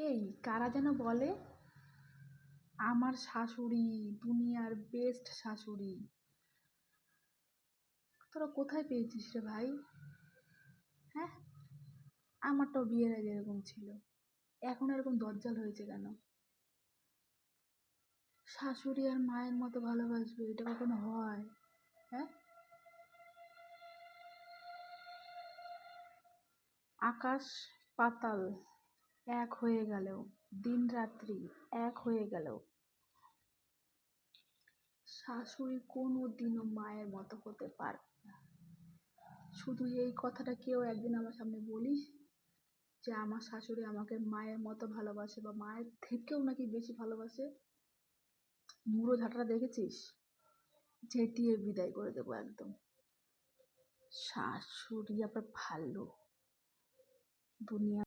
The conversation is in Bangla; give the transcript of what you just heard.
এই কারা যেন বলে আমার শাশুড়ি দুনিয়ার বেস্ট শাশুড়ি। তোরা কোথায় পেয়েছিস রে ভাই? হ্যাঁ, আমারটাও বিয়ের আগে এরকম ছিল, এখন এরকম দজ্জাল হয়েছে কেন? শাশুড়ি আর মায়ের মতো ভালোবাসবে, এটা কখনো হয়? হ্যাঁ, আকাশ পাতাল এক হয়ে গেলেও, দিন রাত্রি এক হয়ে গেলেও শাশুড়ি কোনোদিনও মায়ের মতো হতে পারবে না। শুধু এই কথাটা কেউ একদিন আমার সামনে বলিস যে আমার শাশুড়ি আমাকে মায়ের মতো ভালোবাসে বা মায়ের থেকেও নাকি বেশি ভালোবাসে। মুড়ো ঝাঁটাটা দেখেছিস? ঝেঁটিয়ে বিদায় করে দেবো একদম। শাশুড়ি আবার ভালো, দুনিয়া